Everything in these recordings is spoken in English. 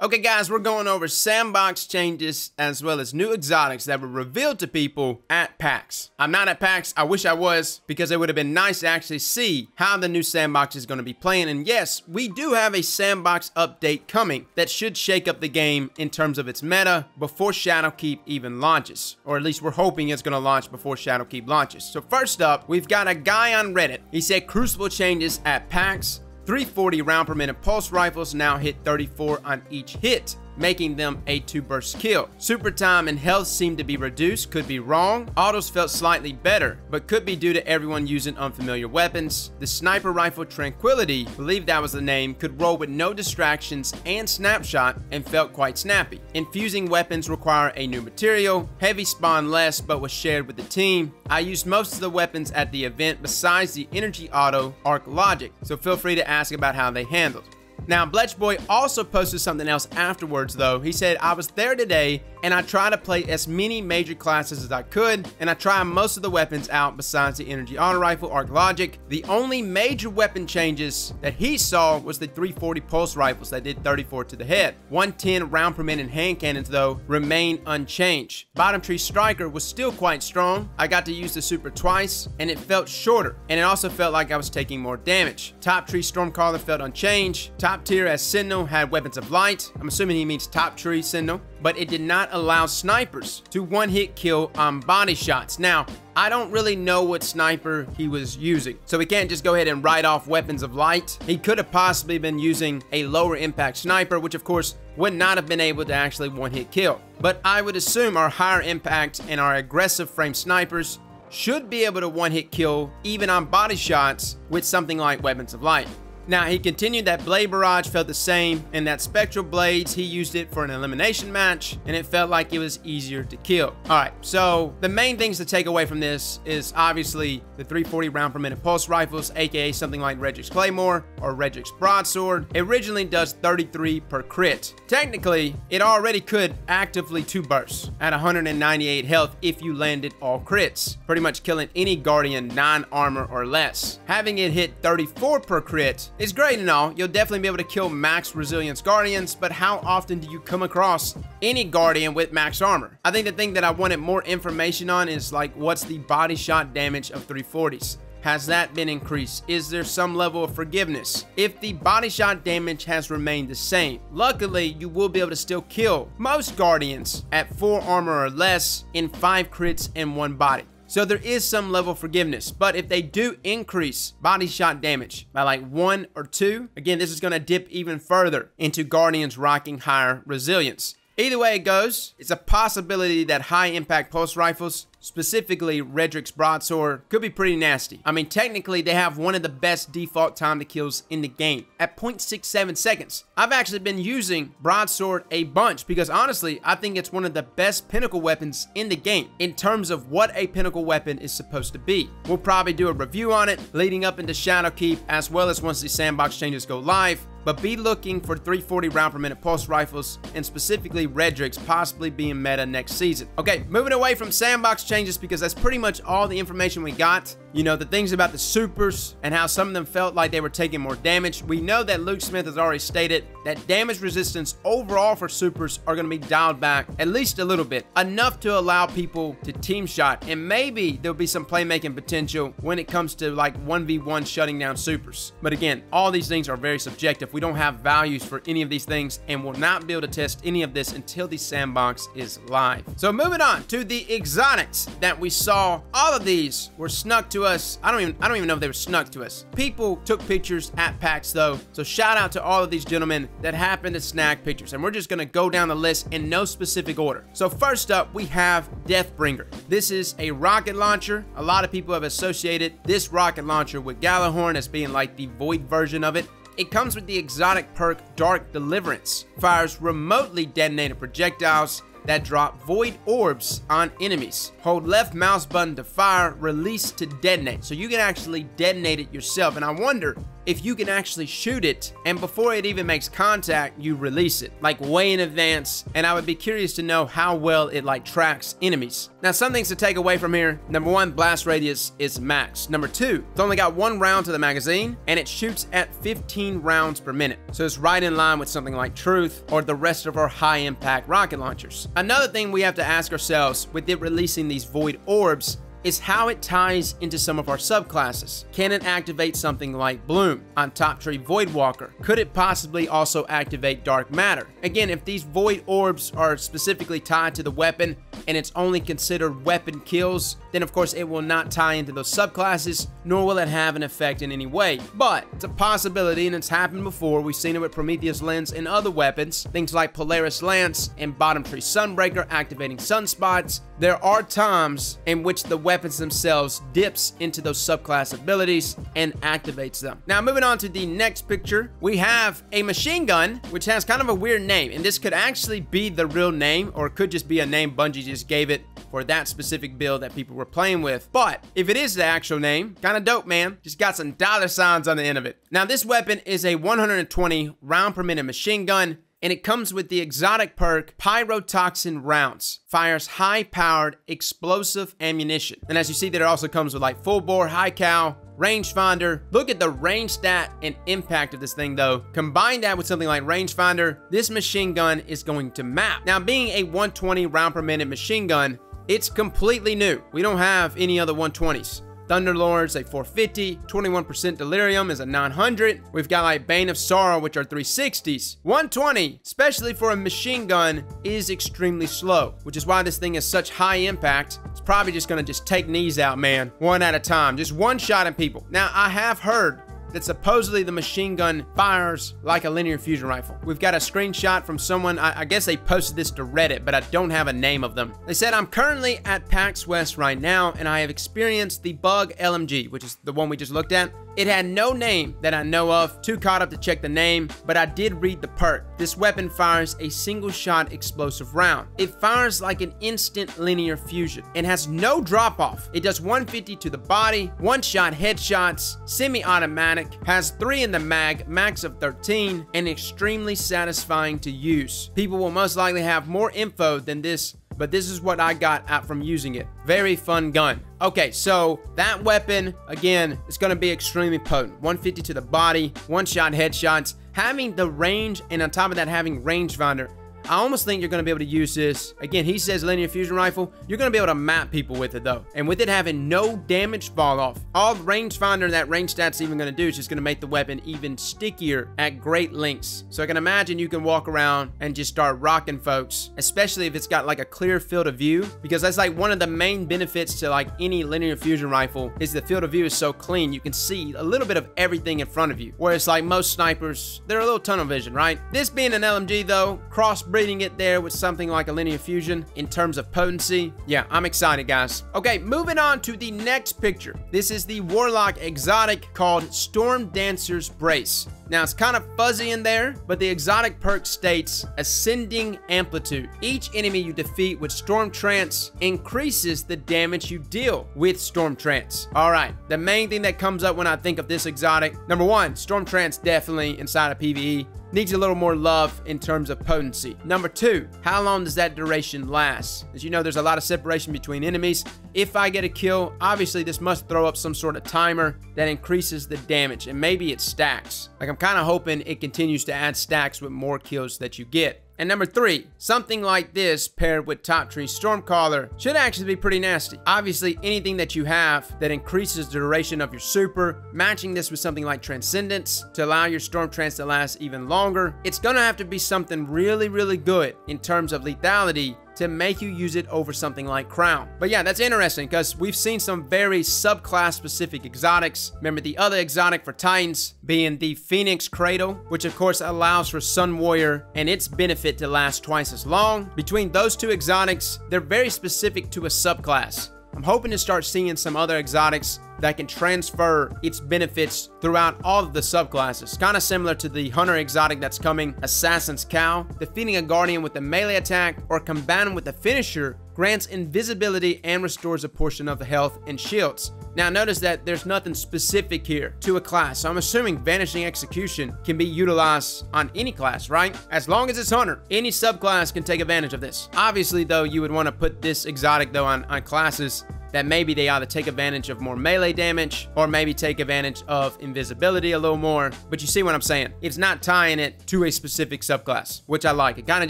Okay guys, we're going over Sandbox Changes as well as new exotics that were revealed to people at PAX. I'm not at PAX, I wish I was, because it would have been nice to actually see how the new Sandbox is going to be playing. And yes, we do have a Sandbox update coming that should shake up the game in terms of its meta before Shadowkeep even launches. Or at least we're hoping it's going to launch before Shadowkeep launches. So first up, we've got a guy on Reddit. He said crucible changes at PAX. 340 round per minute pulse rifles now hit 34 on each hit, making them a 2-burst kill. Super time and health seem to be reduced, could be wrong. Autos felt slightly better, but could be due to everyone using unfamiliar weapons. The sniper rifle Tranquility, believe that was the name, could roll with no distractions and snapshot and felt quite snappy. Infusing weapons require a new material. Heavy spawn less, but was shared with the team. I used most of the weapons at the event besides the energy auto arc logic, so feel free to ask about how they handled. Now, Bletchboy also posted something else afterwards though. He said, I was there today and I tried to play as many major classes as I could, and I tried most of the weapons out besides the energy auto rifle arc logic. The only major weapon changes that he saw was the 340 pulse rifles that did 34 to the head. 110 round per minute hand cannons though remain unchanged. Bottom tree striker was still quite strong. I got to use the super twice and it felt shorter, and it also felt like I was taking more damage. Top tree stormcaller felt unchanged. Top tier as Sentinel had weapons of light. I'm assuming he means top tree Sentinel, but it did not allow snipers to one-hit kill on body shots. Now, I don't really know what sniper he was using, so we can't just go ahead and write off weapons of light. He could have possibly been using a lower impact sniper, which of course would not have been able to actually one-hit kill. But I would assume our higher impact and our aggressive frame snipers should be able to one-hit kill even on body shots with something like weapons of light. Now, he continued that Blade Barrage felt the same, and that Spectral Blades, he used it for an elimination match, and it felt like it was easier to kill. Alright, so the main things to take away from this is obviously the 340 round per minute pulse rifles, aka something like Regic's Claymore or Regic's Broadsword. It originally does 33 per crit. Technically, it already could actively 2-burst at 198 health if you landed all crits, pretty much killing any Guardian non-armor or less. Having it hit 34 per crit is great and all. You'll definitely be able to kill max resilience Guardians, but how often do you come across any Guardian with max armor? I think the thing that I wanted more information on is like, what's the body shot damage of 340s? Has that been increased? Is there some level of forgiveness? If the body shot damage has remained the same, luckily you will be able to still kill most Guardians at 4 armor or less in 5 crits and 1 body. So there is some level of forgiveness, but if they do increase body shot damage by like 1 or 2, again, this is going to dip even further into Guardians rocking higher resilience. Either way it goes, it's a possibility that high impact pulse rifles, specifically Regic's Broadsword, could be pretty nasty. I mean, technically they have one of the best default time to kills in the game at 0.67 seconds. I've actually been using Broadsword a bunch because honestly, I think it's one of the best pinnacle weapons in the game in terms of what a pinnacle weapon is supposed to be. We'll probably do a review on it leading up into Shadowkeep as well as once the Sandbox Changes go live. But be looking for 340 round per minute pulse rifles and specifically Regic's possibly being meta next season. Okay, moving away from Sandbox Changes because that's pretty much all the information we got. You know, the things about the supers and how some of them felt like they were taking more damage. We know that Luke Smith has already stated that damage resistance overall for supers are going to be dialed back at least a little bit, enough to allow people to team shot, and maybe there'll be some playmaking potential when it comes to like 1v1 shutting down supers. But again, all these things are very subjective. We don't have values for any of these things and will not be able to test any of this until the Sandbox is live. So moving on to the exotics that we saw, all of these were snuck to us. I don't even know if they were snuck to us. People took pictures at PAX though, so shout out to all of these gentlemen that happened to snag pictures, and we're just gonna go down the list in no specific order. So first up, we have Deathbringer. This is a rocket launcher. A lot of people have associated this rocket launcher with Gjallarhorn as being like the void version of it. It comes with the exotic perk Dark Deliverance. Fires remotely detonated projectiles that drop void orbs on enemies. Hold left mouse button to fire, release to detonate. So you can actually detonate it yourself. And I wonder, if you can actually shoot it, and before it even makes contact, you release it, like way in advance, and I would be curious to know how well it like tracks enemies. Now, some things to take away from here. Number one, blast radius is max. Number two, it's only got 1 round to the magazine, and it shoots at 15 rounds per minute. So it's right in line with something like Truth or the rest of our high-impact rocket launchers. Another thing we have to ask ourselves with it releasing these void orbs is how it ties into some of our subclasses. Can it activate something like Bloom on Top Tree Voidwalker? Could it possibly also activate Dark Matter? Again, if these void orbs are specifically tied to the weapon and it's only considered weapon kills, then of course it will not tie into those subclasses, nor will it have an effect in any way. But it's a possibility, and it's happened before. We've seen it with Prometheus Lens and other weapons, things like Polaris Lance and Bottom Tree Sunbreaker activating sunspots. There are times in which the weapons themselves dips into those subclass abilities and activates them. Now, moving on to the next picture, we have a machine gun, which has kind of a weird name, and this could actually be the real name, or it could just be a name Bungie just gave it for that specific build that people were playing with. But if it is the actual name, kind of dope, man. Just got some dollar signs on the end of it. Now, this weapon is a 120 round per minute machine gun, and it comes with the exotic perk Pyrotoxin Rounds. Fires high-powered explosive ammunition. And as you see, that it also comes with like full bore, high cal, rangefinder. Look at the range stat and impact of this thing though. Combine that with something like rangefinder, this machine gun is going to map. Now, being a 120 round per minute machine gun, it's completely new. We don't have any other 120s. Thunderlord's a 450, 21% Delirium is a 900. We've got like Bane of Sorrow, which are 360s. 120, especially for a machine gun, is extremely slow, which is why this thing is such high impact. It's probably just gonna just take knees out, man, one at a time, just one shot at people. Now, I have heard that supposedly the machine gun fires like a linear fusion rifle. We've got a screenshot from someone, I guess they posted this to Reddit, but I don't have a name of them. They said, I'm currently at PAX West right now, and I have experienced the Bug LMG, which is the one we just looked at. It had no name that I know of, too caught up to check the name, but I did read the perk. This weapon fires a single shot explosive round. It fires like an instant linear fusion and has no drop off. It does 150 to the body, one shot headshots, semi-automatic, has 3 in the mag, max of 13, and extremely satisfying to use. People will most likely have more info than this, but this is what I got out from using it. Very fun gun. Okay, so that weapon, again, is going to be extremely potent. 150 to the body, one-shot headshots, having the range, and on top of that, having rangefinder. I almost think you're going to be able to use this. Again, he says linear fusion rifle. You're going to be able to map people with it, though. And with it having no damage fall off, all the rangefinder that range stat's even going to do is just going to make the weapon even stickier at great lengths. So I can imagine you can walk around and just start rocking folks, especially if it's got like a clear field of view, because that's like one of the main benefits to like any linear fusion rifle is the field of view is so clean. You can see a little bit of everything in front of you. Whereas like most snipers, they're a little tunnel vision, right? This being an LMG though, crossbreeding it there with something like a linear fusion in terms of potency. Yeah, I'm excited, guys. Okay, moving on to the next picture. This is the Warlock exotic called Storm Dancer's Brace. Now, it's kind of fuzzy in there, but the exotic perk states Ascending Amplitude. Each enemy you defeat with Storm Trance increases the damage you deal with Storm Trance. All right, the main thing that comes up when I think of this exotic, number one, Storm Trance definitely inside of PvE. Needs a little more love in terms of potency. Number two, how long does that duration last? As you know, there's a lot of separation between enemies. If I get a kill, obviously this must throw up some sort of timer that increases the damage, and maybe it stacks. Like, I'm kind of hoping it continues to add stacks with more kills that you get. And number three, something like this paired with Top Tree Stormcaller should actually be pretty nasty. Obviously, anything that you have that increases the duration of your super, matching this with something like Transcendence to allow your Storm Trance to last even longer, it's gonna have to be something really, really good in terms of lethality to make you use it over something like Crown. But yeah, that's interesting because we've seen some very subclass specific exotics. Remember the other exotic for Titans being the Phoenix Cradle, which of course allows for Sun Warrior and its benefit to last twice as long. Between those two exotics, they're very specific to a subclass. I'm hoping to start seeing some other exotics that can transfer its benefits throughout all of the subclasses. Kind of similar to the Hunter exotic that's coming, Assassin's Cow. Defeating a Guardian with a melee attack or combating with a finisher grants invisibility and restores a portion of the health and shields. Now notice that there's nothing specific here to a class, so I'm assuming Vanishing Execution can be utilized on any class, right? As long as it's Hunter, any subclass can take advantage of this. Obviously though, you would want to put this exotic though on classes that maybe they either take advantage of more melee damage or maybe take advantage of invisibility a little more. But you see what I'm saying? It's not tying it to a specific subclass, which I like. It kind of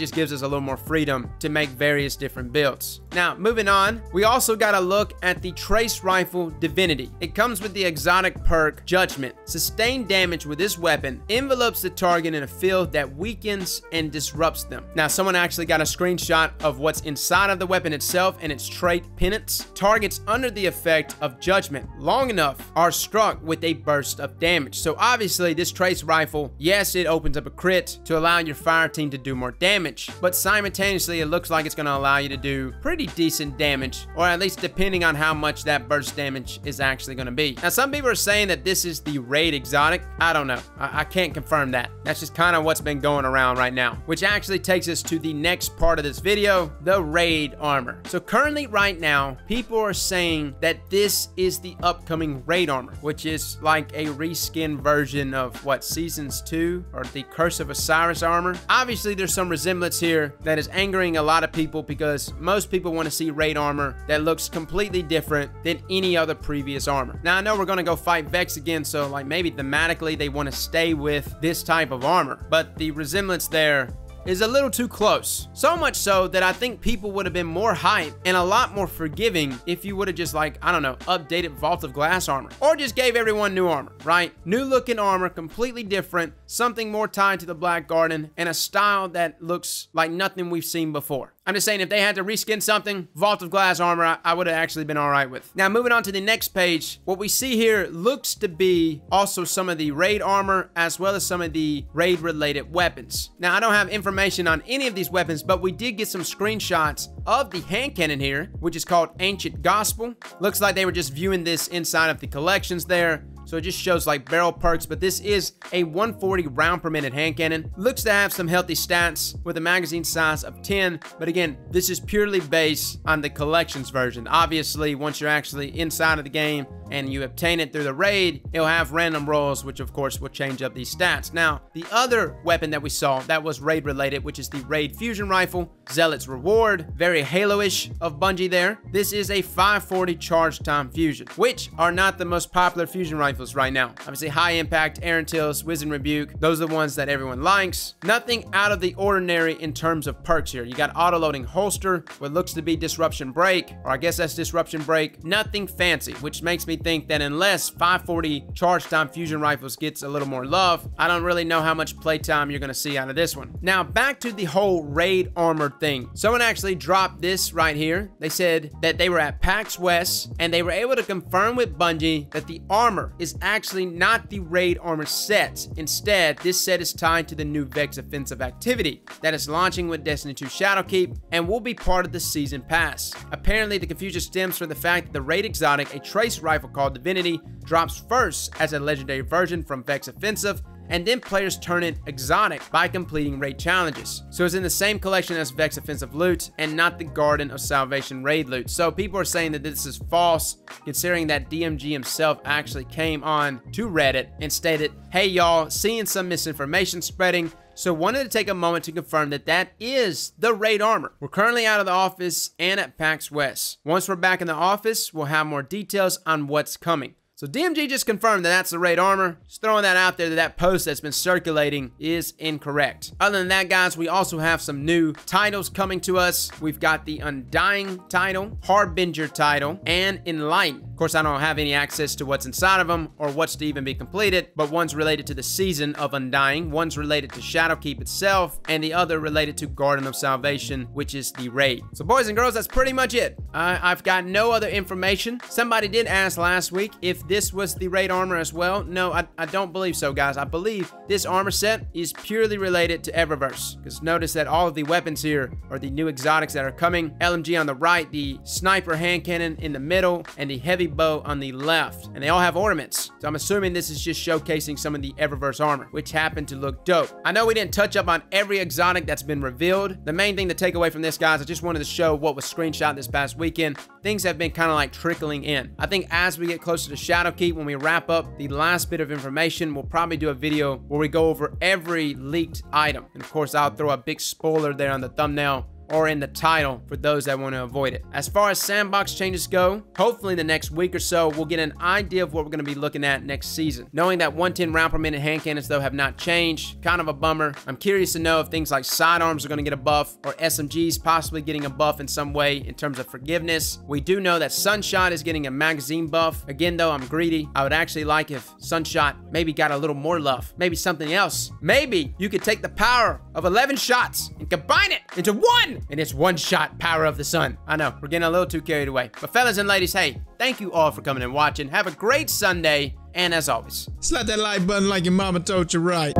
just gives us a little more freedom to make various different builds. Now, moving on, we also got to look at the Trace Rifle Divinity. It comes with the exotic perk Judgment. Sustained damage with this weapon envelopes the target in a field that weakens and disrupts them. Now, someone actually got a screenshot of what's inside of the weapon itself and its trait Penance. Targets under the effect of Judgment long enough are struck with a burst of damage. So obviously this Trace Rifle, yes, it opens up a crit to allow your fire team to do more damage, but simultaneously it looks like it's going to allow you to do pretty decent damage, or at least depending on how much that burst damage is actually going to be. Now some people are saying that this is the raid exotic. I don't know. I can't confirm that. That's just kind of what's been going around right now, which actually takes us to the next part of this video, the raid armor. So currently right now, people are saying that this is the upcoming raid armor, which is like a reskin version of what, Seasons 2 or the Curse of Osiris armor. Obviously there's some resemblance here that is angering a lot of people because most people want to see raid armor that looks completely different than any other previous armor. Now I know we're going to go fight Vex again, so like maybe thematically they want to stay with this type of armor, but the resemblance there is a little too close. So much so that I think people would have been more hyped and a lot more forgiving if you would have just, like, I don't know, updated Vault of Glass armor. Or just gave everyone new armor, right? New looking armor, completely different, something more tied to the Black Garden, and a style that looks like nothing we've seen before. I'm just saying if they had to reskin something, Vault of Glass armor, I would have actually been all right with. Now moving on to the next page, what we see here looks to be also some of the raid armor as well as some of the raid related weapons. Now I don't have information on any of these weapons, but we did get some screenshots of the hand cannon here, which is called Ancient Gospel. Looks like they were just viewing this inside of the collections there. So it just shows like barrel perks, but this is a 140 round per minute hand cannon. Looks to have some healthy stats with a magazine size of 10, but again, this is purely based on the collections version. Obviously, once you're actually inside of the game and you obtain it through the raid, it'll have random rolls, which of course will change up these stats. Now, the other weapon that we saw that was raid related, which is the raid fusion rifle, Zealot's Reward, very Halo-ish of Bungie there. This is a 540 charge time fusion, which are not the most popular fusion rifles right now. Obviously, high impact, Aaron Till's, Wisdom Rebuke, those are the ones that everyone likes. Nothing out of the ordinary in terms of perks here. You got auto-loading holster, what looks to be disruption break, or I guess that's disruption break. Nothing fancy, which makes me think that unless 540 charge time fusion rifles gets a little more love, I don't really know how much playtime you're gonna see out of this one. Now, back to the whole raid armor thing. Someone actually dropped this right here. They said that they were at PAX West and they were able to confirm with Bungie that the armor is actually not the raid armor set. Instead, this set is tied to the new Vex offensive activity that is launching with Destiny 2 Shadowkeep and will be part of the season pass. Apparently, the confusion stems from the fact that the raid exotic, a trace rifle called Divinity, drops first as a legendary version from Vex offensive, and then players turn it exotic by completing raid challenges. So it's in the same collection as Vex offensive loot and not the Garden of Salvation raid loot. So people are saying that this is false, considering that DMG himself actually came on to Reddit and stated, hey y'all, seeing some misinformation spreading, so wanted to take a moment to confirm that that is the raid armor. We're currently out of the office and at PAX West. Once we're back in the office, we'll have more details on what's coming. So DMG just confirmed that that's the raid armor. Just throwing that out there that that post that's been circulating is incorrect. Other than that, guys, we also have some new titles coming to us. We've got the Undying title, Harbinger title, and Enlighten. Of course, I don't have any access to what's inside of them or what's to even be completed, but one's related to the season of Undying, one's related to Shadowkeep itself, and the other related to Garden of Salvation, which is the raid. So boys and girls, that's pretty much it. I've got no other information. Somebody did ask last week if this was the raid armor as well? No, I don't believe so, guys. I believe this armor set is purely related to Eververse, because notice that all of the weapons here are the new exotics that are coming. LMG on the right, the sniper hand cannon in the middle, and the heavy bow on the left. And they all have ornaments. So I'm assuming this is just showcasing some of the Eververse armor, which happened to look dope. I know we didn't touch up on every exotic that's been revealed. The main thing to take away from this, guys, I just wanted to show what was screenshot this past weekend. Things have been kind of like trickling in. I think as we get closer to Shadowkeep, when we wrap up the last bit of information, we'll probably do a video where we go over every leaked item. And of course, I'll throw a big spoiler there on the thumbnail or in the title for those that want to avoid it. As far as sandbox changes go, hopefully in the next week or so, we'll get an idea of what we're going to be looking at next season. Knowing that 110 round per minute hand cannons, though, have not changed, kind of a bummer. I'm curious to know if things like sidearms are going to get a buff, or SMGs possibly getting a buff in some way in terms of forgiveness. We do know that Sunshot is getting a magazine buff. Again, though, I'm greedy. I would actually like if Sunshot maybe got a little more love. Maybe something else. Maybe you could take the power of 11 shots and combine it into one! And it's one shot power of the sun. I know, we're getting a little too carried away. But fellas and ladies, hey, thank you all for coming and watching. Have a great Sunday, and as always, slap that like button like your mama told you right.